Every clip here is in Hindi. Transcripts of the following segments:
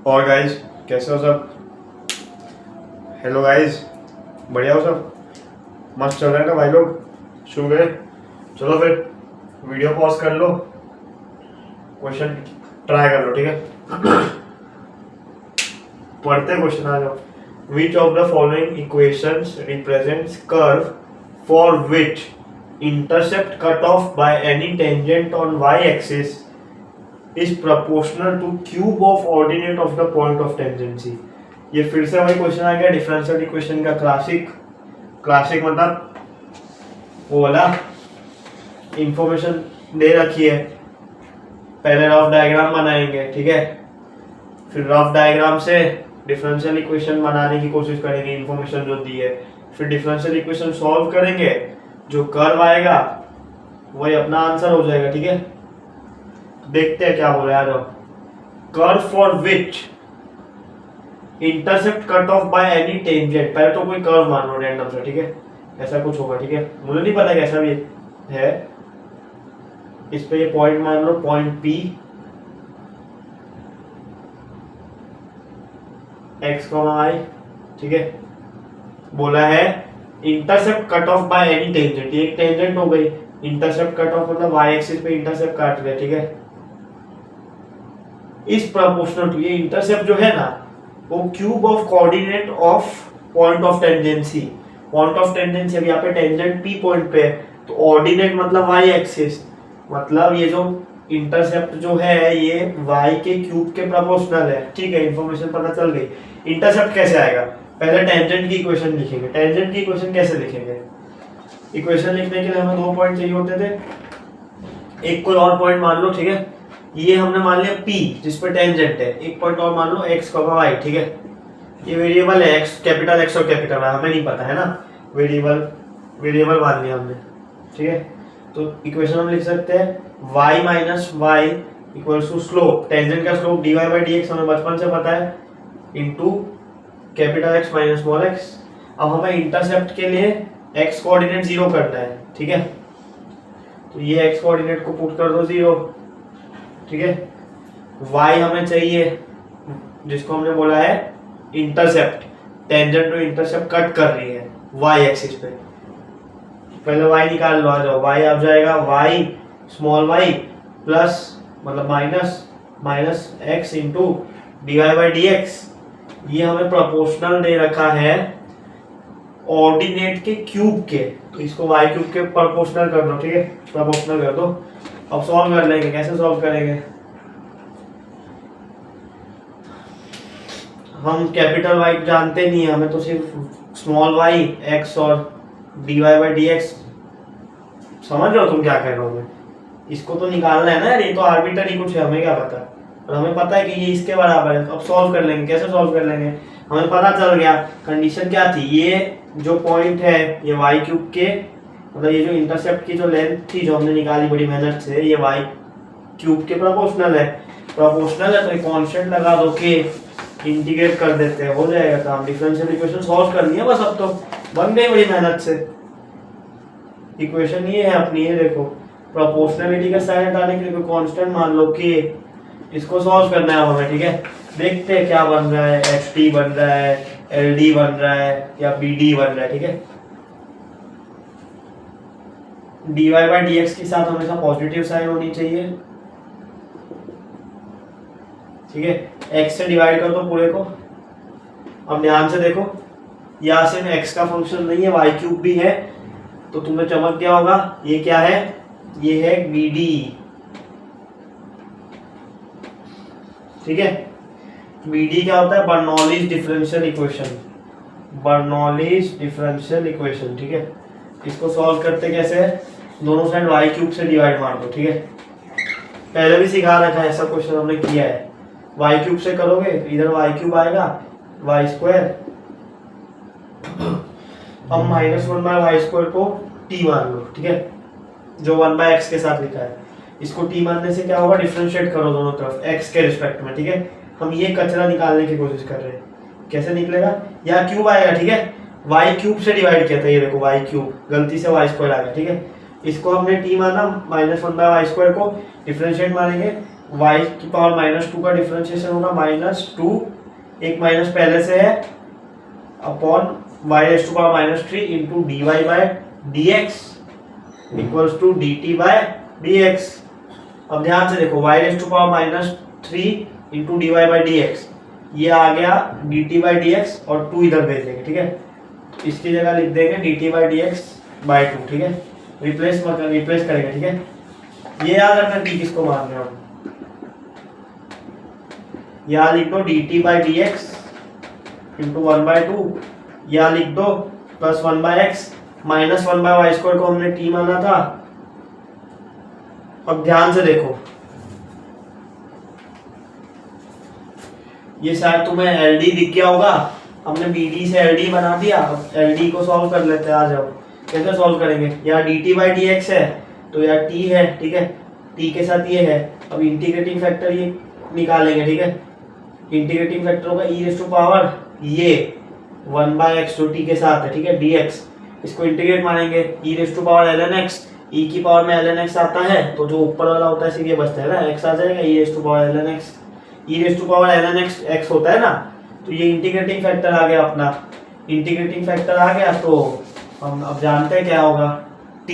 और गाइज कैसे हो सब। हेलो गाइज, बढ़िया हो सब, मस्त चल रहा है ना भाई लोग। सो गए? चलो फिर वीडियो पॉज कर लो, क्वेश्चन ट्राई कर लो, ठीक है। पढ़ते क्वेश्चन आ जाओ। Which of the following equations represents curve for which intercept cut off by any tangent on y axis is proportional to cube of ordinate of the point of tangency। ये फिर से वही क्वेश्चन आ गया डिफरेंशियल इक्वेशन का क्लासिक मतलब वो वाला इंफॉर्मेशन दे रखी है। पहले रफ डायग्राम बनाएंगे, ठीक है, फिर रफ डायग्राम से डिफरेंशियल इक्वेशन बनाने की कोशिश करेंगे, इंफॉर्मेशन जो दी है, फिर डिफरेंशियल इक्वेशन सॉल्व करेंगे, जो कर्व आएगा वही अपना आंसर हो जाएगा, ठीक है। देखते हैं क्या बोल रहा है। Curve for which intercept cut off by any tangent, पहले तो कोई कर्व मान लो रैंडम से, ठीक है, ऐसा कुछ होगा, ठीक है, मुझे नहीं पता कैसा भी है। इस पे ये पॉइंट मान लो, पॉइंट P x, y, ठीक है। बोला है intercept cut off by any tangent, ये एक टेंजेंट हो गई। इंटरसेप्ट कट ऑफ मतलब y एक्सिस पे इंटरसेप्ट काट रहे, ठीक है। इस प्रोपोर्शनल टू, ये इंटरसेप्ट जो है ना वो cube of coordinate of point of tangency. Point of tangency अभी यहाँ पे टेंजेंट P पॉइंट पे है, तो ऑर्डिनेट मतलब y एक्सिस, मतलब ये जो इंटरसेप्ट जो है ये y के क्यूब के प्रोपोर्शनल है, ठीक है। इंफॉर्मेशन पता चल गई। इंटरसेप्ट कैसे आएगा, पहले टेंजेंट की इक्वेशन लिखेंगे। टेंजेंट की इक्वेशन कैसे लिखेंगे, इक्वेशन लिखने के लिए हमें 2 पॉइंट चाहिए होते थे। एक कोई और पॉइंट मान लो, ठीक है, ये हमने मान लिया P जिस पर टेंजेंट है। एक पॉइंट और मान लो x, y, ठीक है। ये वेरिएबल है x, कैपिटल X और कैपिटल Y, हमें नहीं पता है ना, वेरिएबल मान लिया हमने, ठीक है। तो इक्वेशन हम लिख सकते हैं y minus y equals to slope, tangent का स्लोप dy बाई dx हमें बचपन से पता है, into capital X minus small x। अब हमें इंटरसेप्ट के लिए x कोऑर्डिनेट 0 करना है, ठीक है, तो ये x कोऑर्डिनेट को पुट कर दो 0, ठीक है। y हमें चाहिए जिसको हमने बोला है intercept, tangent to intercept cut कर रही है y एक्सिस पे। पहले y निकाल लो, आ जाओ, y आ जाएगा y स्मॉल y प्लस मतलब minus x into dy by dx। ये हमें प्रोपोर्शनल दे रखा है ऑर्डिनेट के क्यूब के, तो इसको y क्यूब के प्रोपोर्शनल कर दो, ठीक है, प्रोपोर्शनल कर दो। अब सॉल्व कर लेंगे, कैसे सॉल्व करेंगे, हम कैपिटल Y जानते नहीं है, हमें तो सिर्फ स्मॉल y x और dy बाई dx। समझ रहे हो तुम क्या कह रहे हो, मैं इसको तो निकालना है ना यार, ये तो आर्बिट्ररी कुछ है, हमें क्या पता, और हमें पता है कि ये इसके बराबर है। अब सॉल्व कर लेंगे, कैसे सॉल्व कर लेंगे, हमें पता चल गया कंडीशन क्या थी, ये जो पॉइंट है ये y क्यूब के मतलब ये जो इंटरसेप्ट की जो लेंथ थी जो हमने निकाली बड़ी मेहनत से, ये y क्यूब के प्रोपोर्शनल है तो एक कांस्टेंट लगा दो के इंटीग्रेट कर देते हैं, हो जाएगा काम। डिफरेंशियल इक्वेशन सॉल्व करनी है बस, अब तो बन गई बड़ी मेहनत से। इक्वेशन ये है अपनी, ये देखो, प्रोपोर्शनलिटी का साइन हटाने के लिए कोई कांस्टेंट मान लो के, इसको सॉल्व करना है हमें, ठीक है। देखते हैं क्या बन रहा है, xt बन रहा है, ld बन रहा है या bd बन रहा है, ठीक है। dy बाई dx के साथ हमेशा पॉजिटिव साइन होनी चाहिए, ठीक है। x से डिवाइड कर दो पूरे को। अब ध्यान से देखो, यहाँ सिर्फ x का फंक्शन नहीं है, y क्यूब भी है, तो तुम्हें चमक गया होगा, ये क्या है, ये है bd, ठीक है। bd क्या होता है, बर्नौलीज डिफरेंशियल इक्वेशन, ठीक है। इसको सॉल्व करते कैसे है, दोनों साइड y क्यूब से डिवाइड मार दो, ठीक है। पहले भी सिखा रखा है, ऐसा क्वेश्चन हमने किया है। y क्यूब से करोगे तो इधर y क्यूब आएगा, y स्क्वायर, अब -1 बाय वाई स्क्वायर को t मान लो, ठीक है, जो 1 बाय x के साथ लिखा है। इसको t मानने से क्या होगा, डिफरेंशिएट करो दोनों तरफ x के रिस्पेक्ट में, ठीक है। हम ये कचरा निकालने की कोशिश कर रहे हैं, कैसे निकलेगा, यहाँ क्यूब आएगा, ठीक है, y क्यूब से डिवाइड किया था, ये देखो y क्यूब, गलती से y स्क्वायर आ गया, ठीक है। इसको हमने t माना, -1 बाय वाई स्क्वायर को डिफरेंशिएट मारेंगे, वाई की पावर -2 का डिफरेंशिएशन होगा -2, एक माइनस पहले से है, upon y raise to power -3 into d y by d x equals to d t by d x. अब ध्यान से देखो, y raise to power -3 into d y by d x, ये आ गया d t by d x और 2 इधर भेज देंगे, ठीक है। तो इसकी जगह लिख देंगे D t by d x by 2, ठीक है। रिप्लेस करेंगे, ठीक है। ये याद रखना टी किसको मान रहे हो, यहाँ लिख दो D t by d x into 1/2, यहाँ लिख दो प्लस 1/x माइनस 1/y² को हमने टी माना था। अब ध्यान से देखो, ये शायद तुम्हें एलडी दिख गया होगा, हमने बीडी से एलडी बना दिया। अब एलडी को सॉल्व कर लेते हैं, आ जाओ। कैसे सॉल्व करेंगे, यहाँ D t by d x है तो यहाँ टी है, ठीक है, टी के साथ ये है। अब इंटीग्रेटिंग फैक्टर ये निकालेंगे, ठीक है। इंटीग्रेटिंग फैक्टर होगा ई रेज टू पावर ये 1/x जो टी के साथ है, ठीक है, dx। इसको इंटीग्रेट मानेंगे, e raise to power ln x, e की पावर में ln x आता है तो जो ऊपर वाला होता है सिर्फ ये बचता है ना, x आ जाएगा, e raise to power ln x, e raise to power ln x x होता है ना। तो ये इंटीग्रेटिंग फैक्टर आ गया अपना, इंटीग्रेटिंग फैक्टर आ गया। तो हम अब जानते हैं क्या होगा, t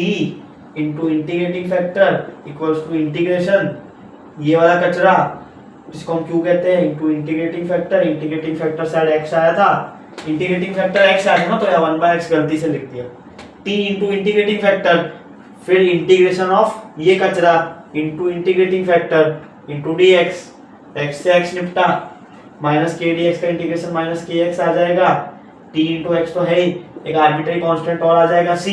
into integrating factor equals to integration ये वाला कचरा जिसको हम क्यू कहते हैं into integrating factor. Integrating factor शायद x आया था, इंटीग्रेटिंग फैक्टर x आया था ना, तो यहाँ 1/x गलती से लिख दिया। t इंटू इंटीग्रेटिंग फैक्टर, फिर इंटीग्रेशन ऑफ ये कचरा into integrating factor into dx, x से x निपटा, माइनस के डी एक्स का इंटीग्रेशन माइनस के एक्स आ जाएगा, t इंटू एक्स तो है ही, एक आर्बिट्ररी कांस्टेंट और आ जाएगा c।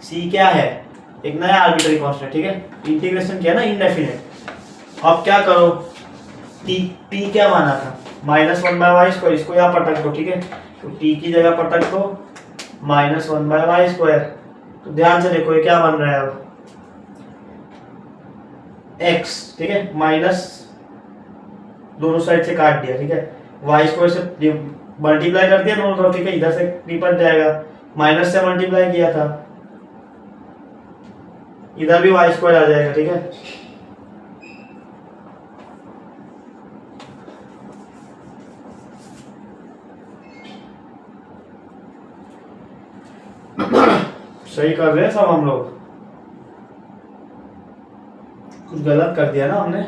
c क्या है, एक नया आर्बिट्ररी कांस्टेंट, ठीक है। इंटीग्रेशन किया ना इनडेफिनेट। अब क्या करो, t क्या माना था -1/y², इसको यहाँ पटक दो, ठीक है। तो t की जगह पटक दो -1/y²। तो ध्यान से देखो ये क्या बन रहा है अब x, ठीक है, माइनस दोनों साइड से काट दिया, ठीक है, y² से मल्टीप्लाई कर दिया दोनों तरफ, ठीक है, इधर से निपट जाएगा, माइनस से मल्टीप्लाई किया था, इधर भी y² आ जाएगा, ठीक है। सही कर रहे हैं सब हम लोग, कुछ गलत कर दिया ना हमने।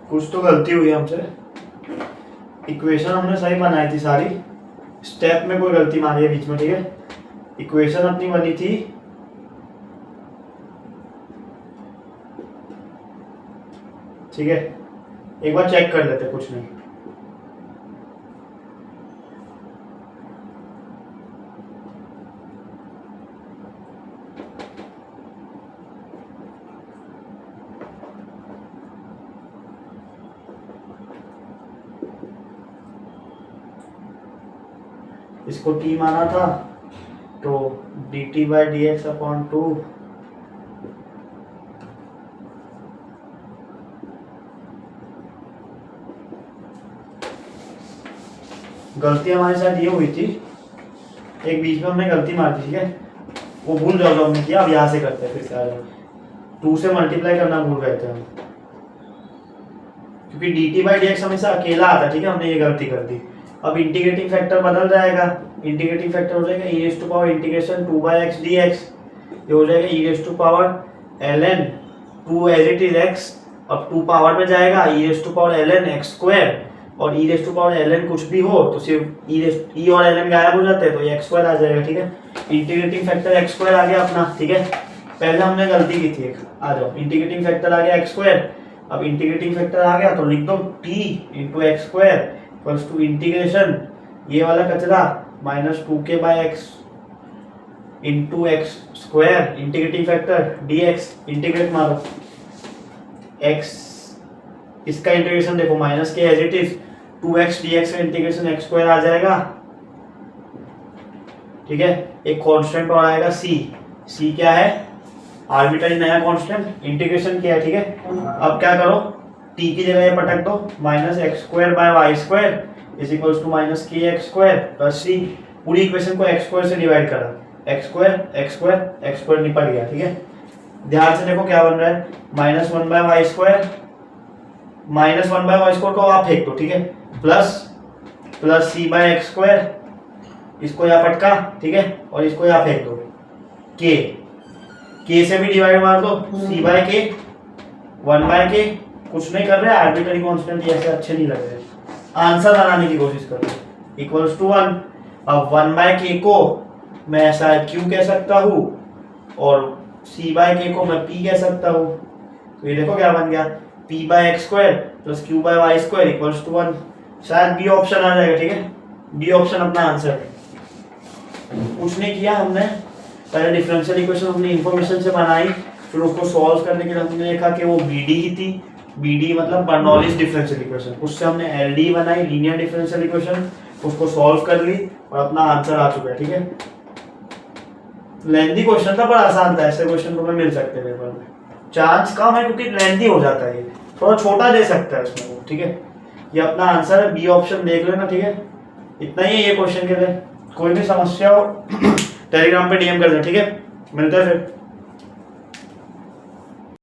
कुछ तो गलती हुई हमसे, इक्वेशन हमने सही बनाई थी सारी, स्टेप में कोई गलती मारी है बीच में, ठीक है। इक्वेशन अपनी बनी थी ठीक है, एक बार चेक कर लेते, कुछ नहीं। इसको t माना था तो dt by d x upon 2 गलती हमारे साथ ये हुई थी, एक बीच में हमने गलती मार दी, ठीक है, वो भूल जाओ जो हमने किया। अब यहाँ से करते हैं, फिर से आ जाओ, 2 से मल्टीप्लाई करना भूल गए थे हम, क्योंकि dt बाई डी एक्स हमेशा अकेला आता, ठीक है, हमने ये गलती कर दी। अब इंटीग्रेटिंग फैक्टर बदल जाएगा, इंटीग्रेटिंग फैक्टर हो जाएगा e raise to power integration 2/x dx, ये हो जाएगा e raise to power ln 2 as it is x, अब 2 पावर में जाएगा e raise to power ln x², और e raise to power ln कुछ भी हो तो सिर्फ ई और ln गायब हो जाते हैं, तो ये x² आ जाएगा, ठीक है। इंटीग्रेटिंग फैक्टर x² आ गया अपना, ठीक है। पहले हमने गलती की थी एक, आ जाओ, इंटीग्रेटिंग फैक्टर आ गया x²। अब इंटीग्रेटिंग फैक्टर आ गया तो लिख दो t into x² equals to integration ये वाला कचरा -2k/x into x² integrating factor dx, integrate मारो, x इसका इंटीग्रेशन देखो minus k as it is 2x dx का इंटीग्रेशन x स्क्वायर आ जाएगा, ठीक है। एक कांस्टेंट और आएगा c क्या है, आर्बिट्ररी नया कांस्टेंट, इंटीग्रेशन क्या है, ठीक है। अब क्या करो, t की जगह ये पटक दो, minus x square by y square is equals to minus k x square plus c। पूरी इक्वेशन को एक्स स्क्वायर से डिवाइड करा, एक्स स्क्वायर निपट गया, ठीक है। ध्यान से देखो क्या बन रहा है, minus one by y square को आप फेंक दो, ठीक है, plus c by x square, इसको यहाँ पटका, ठीक है, और इसको यहाँ फेंक दो, के से भी डिवाइड मार दो, सी बाय के, वन बाय के, कुछ नहीं कर रहे, आर्बिट्ररी कांस्टेंट ये ऐसे अच्छे नहीं लग रहे, आंसर बनाने की कोशिश करो, इक्वल्स टू 1। अब 1 बाय के को मैं ऐसा क्यू कह सकता हूँ और c बाय के को मैं p कह सकता हूँ, तो ये देखो क्या बन गया, p by x square plus q by y square equals to 1। शायद बी ऑप्शन आ जाएगा, ठीक है, बी ऑप्शन अपना आंसर है। कुछ नहीं किया हमने, पहले डिफरेंशियल इक्वेशन हमने इंफॉर्मेशन से बनाई, फिर उसको सॉल्व करने के लिए हमने देखा कि वो BD ही थी, BD मतलब बर्नौलीज डिफरेंशियल इक्वेशन, उससे हमने LD बनाई, लीनियर डिफरेंशियल इक्वेशन, उसको सॉल्व कर ली और अपना आंसर आ चुका है, ठीक है। लेंथी क्वेश्चन था पर आसान था, ऐसे क्वेश्चन तुम्हें मिल सकते हैं पेपर में, चांस कम है क्योंकि लेंथी हो जाता है, ये थोड़ा छोटा दे सकता है उसमें वो, ठीक है। ये अपना आंसर है, बी ऑप्शन देख लेना, ठीक है। इतना ही है ये क्वेश्चन के लिए, कोई भी समस्या हो टेलीग्राम पे DM कर देना, ठीक है। मिलते हैं फिर।